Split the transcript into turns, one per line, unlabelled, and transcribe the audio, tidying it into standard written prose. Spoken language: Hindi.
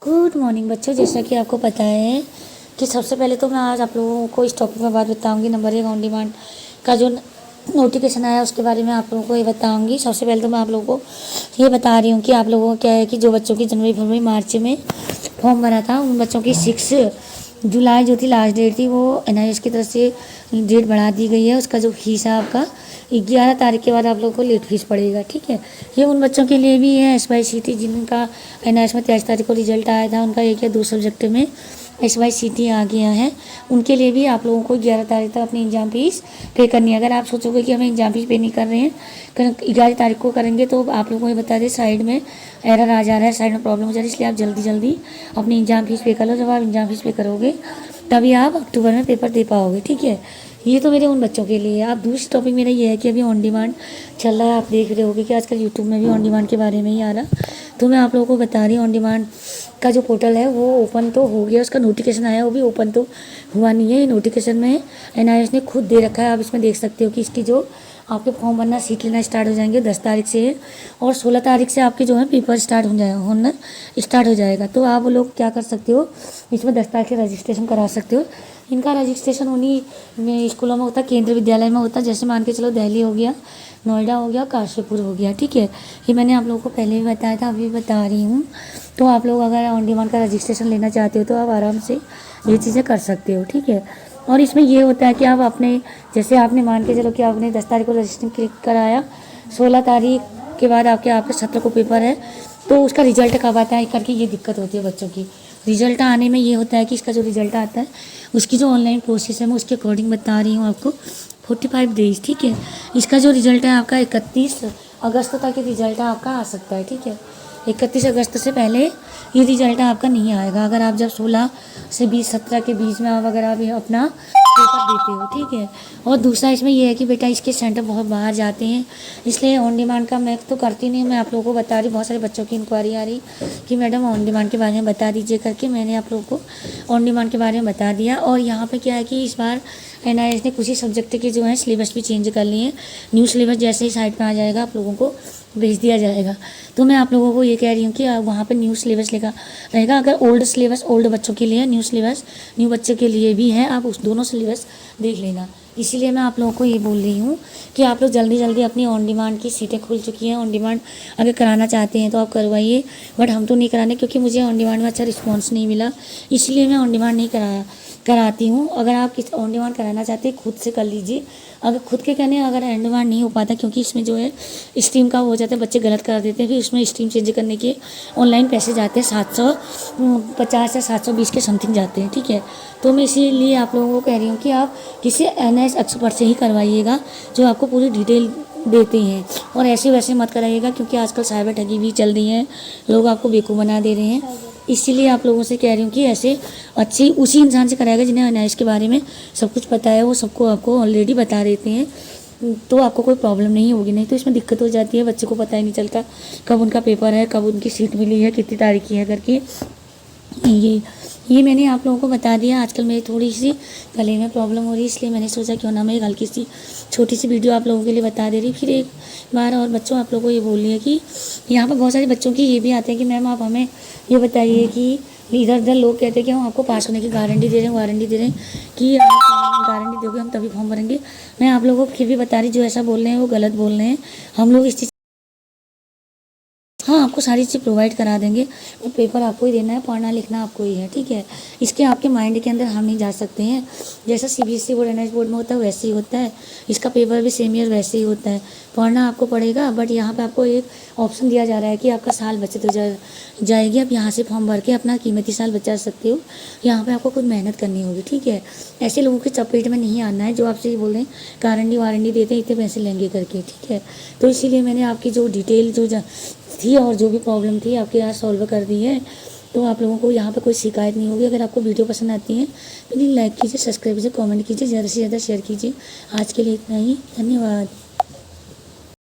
गुड मॉर्निंग बच्चों। जैसा कि आपको पता है कि सबसे पहले तो मैं आज आप लोगों को इस टॉपिक में बात बताऊंगी। नंबर 1 ऑन डिमांड का जो नोटिफिकेशन आया उसके बारे में आप लोगों को ये बताऊंगी। सबसे पहले तो मैं आप लोगों को ये बता रही हूँ कि आप लोगों को क्या है कि जो बच्चों की जनवरी फरवरी मार्च में फॉर्म भरा था उन बच्चों की 6 जुलाई जो थी लास्ट डेट थी, वो NIS की तरफ से डेट बढ़ा दी गई है। उसका जो फीस है आपका 11 तारीख के बाद आप लोगों को लेट फीस पड़ेगा। ठीक है, ये उन बच्चों के लिए भी है SYCT जिनका NIS में 23 तारीख को रिजल्ट आया था। उनका एक या 2 सब्जेक्ट में SYCT आ गया है, उनके लिए भी आप लोगों को 11 तारीख तक अपनी एग्ज़ाम फीस पे करनी है। अगर आप सोचोगे कि हमें एग्ज़ाम फीस पे नहीं कर रहे हैं, 11 तारीख को करेंगे, तो आप लोगों को ये बता दें साइड में एरर आ जा रहा है, साइड में प्रॉब्लम हो जा रही है, इसलिए आप जल्दी जल्दी अपनी एग्ज़ाम फीस पे कर लो। जब आप एग्ज़ाम फीस पे करोगे तभी आप अक्टूबर में पेपर दे पाओगे। ठीक है, ये तो मेरे उन बच्चों के लिए है। अब दूसरी टॉपिक मेरा ये है कि अभी ऑन डिमांड चल रहा है। आप देख रहे होगे कि आजकल यूट्यूब में भी ऑन डिमांड के बारे में ही आ रहा, तो मैं आप लोगों को बता रही हूँ ऑन डिमांड का जो पोर्टल है वो ओपन तो हो गया, उसका नोटिफिकेशन आया, वो भी ओपन तो हुआ नहीं है। नोटिफिकेशन में NIS ने खुद दे रखा है। आप इसमें देख सकते हो कि इसकी जो आपके फॉर्म भरना सीट लेना स्टार्ट हो जाएंगे 10 तारीख से, और 16 तारीख से आपके जो है पेपर होना स्टार्ट हो जाएगा। तो आप लोग क्या कर सकते हो, इसमें 10 तारीख से रजिस्ट्रेशन करा सकते हो। इनका रजिस्ट्रेशन उन्हीं में स्कूलों में होता है, केंद्रीय विद्यालय में होता है। जैसे मान के चलो दिल्ली हो गया, नोएडा हो गया, काशीपुर हो गया। ठीक है, ये मैंने आप लोगों को पहले भी बताया था, अभी बता रही हूँ। तो आप लोग अगर ऑन डिमांड का रजिस्ट्रेशन लेना चाहते हो तो आप आराम से ये चीज़ें कर सकते हो। ठीक है, और इसमें ये होता है कि आप अपने जैसे आपने मान के चलो कि आपने 10 तारीख को रजिस्ट्रेशन क्लिक कराया, 16 तारीख के बाद आपके 17 को पेपर है, तो उसका रिजल्ट कब आता है करके ये दिक्कत होती है बच्चों की। रिजल्ट आने में ये होता है कि इसका जो रिजल्ट आता है उसकी जो ऑनलाइन प्रोसेस है मैं उसके अकॉर्डिंग बता रही हूँ आपको, 45 डेज। ठीक है, इसका जो रिजल्ट है आपका 31 अगस्त तक रिजल्ट आपका आ सकता है। ठीक है, 31 अगस्त से पहले ये रिजल्ट आपका नहीं आएगा। अगर आप जब 16 से 20 17 के बीच में आप अगर आप अपना पेपर देते हो। ठीक है, और दूसरा इसमें यह है कि बेटा इसके सेंटर बहुत बाहर जाते हैं, इसलिए ऑन डिमांड का मैं तो करती नहीं, मैं आप लोगों को बता रही। बहुत सारे बच्चों की इंक्वायरी आ रही कि मैडम ऑन डिमांड के बारे में बता दीजिए करके, मैंने आप लोगों को ऑन डिमांड के बारे में बता दिया। और यहाँ पे क्या है कि इस बार NIS ने कुछ ही सब्जेक्ट के जो है सिलेबस भी चेंज कर लिए हैं। न्यू सिलेबस जैसे ही साइट पर आ जाएगा आप लोगों को भेज दिया जाएगा। तो मैं आप लोगों को ये कह रही हूँ कि वहाँ पे न्यू सिलेबस लेगा रहेगा। अगर ओल्ड सिलेबस ओल्ड बच्चों के लिए, न्यू सिलेबस न्यू बच्चे के लिए भी है, आप उस दोनों सिलेबस देख लेना। इसीलिए मैं आप लोगों को ये बोल रही हूँ कि आप लोग जल्दी जल्दी अपनी ऑन डिमांड की सीटें खुल चुकी हैं, ऑन डिमांड अगर कराना चाहते हैं तो आप करवाइए। बट हम तो नहीं कराने, क्योंकि मुझे ऑन डिमांड में अच्छा रिस्पॉन्स नहीं मिला, इसलिए मैं ऑन डिमांड नहीं कराती हूँ। अगर आप किस ऑन डिमांड कराना चाहते हैं खुद से कर लीजिए। अगर खुद के कहने अगर ऑन डिमांड नहीं हो पाता, क्योंकि इसमें जो है स्ट्रीम का हो जाता है, बच्चे गलत करा देते हैं, फिर उसमें स्ट्रीम चेंज करने के ऑनलाइन पैसे जाते हैं 750 या 720 के समथिंग जाते हैं। ठीक है, तो मैं इसीलिए आप लोगों को कह रही हूँ कि आप किसी NIS एक्सपर्ट से ही करवाइएगा जो आपको पूरी डिटेल देते हैं, और ऐसे वैसे मत कराइएगा, क्योंकि आजकल साइबर ठगी भी चल रही है, लोग आपको बेवकूफ़ बना दे रहे हैं। इसीलिए आप लोगों से कह रही हूँ कि ऐसे अच्छी उसी इंसान से कराएगा जिन्हें NIS के बारे में सब कुछ पता है, वो सबको आपको ऑलरेडी बता देते हैं, तो आपको कोई प्रॉब्लम नहीं होगी। नहीं तो इसमें दिक्कत हो जाती है, बच्चे को पता ही नहीं चलता कब उनका पेपर है, कब उनकी सीट मिली है, कितनी तारीख की है करके। ये मैंने आप लोगों को बता दिया। आजकल मेरी थोड़ी सी गले में प्रॉब्लम हो रही है, इसलिए मैंने सोचा क्यों ना मैं एक हल्की सी छोटी सी वीडियो आप लोगों के लिए बता दे रही। फिर एक बार और बच्चों आप लोगों को ये बोल रही है कि यहाँ पर बहुत सारे बच्चों की ये भी आते हैं कि मैम आप हमें ये बताइए कि इधर उधर लोग कहते हैं कि हम आपको पास होने की गारंटी दे रहे हैं कि आप गारंटी दोगे हम तभी फॉर्म भरेंगे। मैं आप लोगों को फिर भी बता रही, जो ऐसा बोल रहे हैं वो गलत बोल रहे हैं। हम लोग इस चीज़ हाँ आपको सारी चीज़ प्रोवाइड करा देंगे, वो पेपर आपको ही देना है, पढ़ना लिखना आपको ही है। ठीक है, इसके आपके माइंड के अंदर हम नहीं जा सकते हैं। जैसा CBSE बोर्ड NIS बोर्ड में होता है वैसे ही होता है, इसका पेपर भी सेम ईयर वैसे ही होता है। पढ़ना आपको पड़ेगा, बट यहाँ पे आपको एक ऑप्शन दिया जा रहा है कि आपका साल बचत हो जाएगी। आप यहाँ से फॉर्म भर के अपना कीमती साल बचा सकते हो। यहाँ पर आपको कुछ मेहनत करनी होगी। ठीक है, ऐसे लोगों के चपेट में नहीं आना है जो आपसे ये बोल रहे हैं गारंटी वारंटी देते हैं, इतने पैसे लेंगे करके। ठीक है, तो इसीलिए मैंने आपकी जो डिटेल जो थी और जो भी प्रॉब्लम थी आपके यहाँ सॉल्व कर दी है, तो आप लोगों को यहाँ पे कोई शिकायत नहीं होगी। अगर आपको वीडियो पसंद आती है प्लीज़ लाइक कीजिए, सब्सक्राइब कीजिए, कमेंट कीजिए, ज़्यादा से ज़्यादा शेयर कीजिए। आज के लिए इतना ही, धन्यवाद।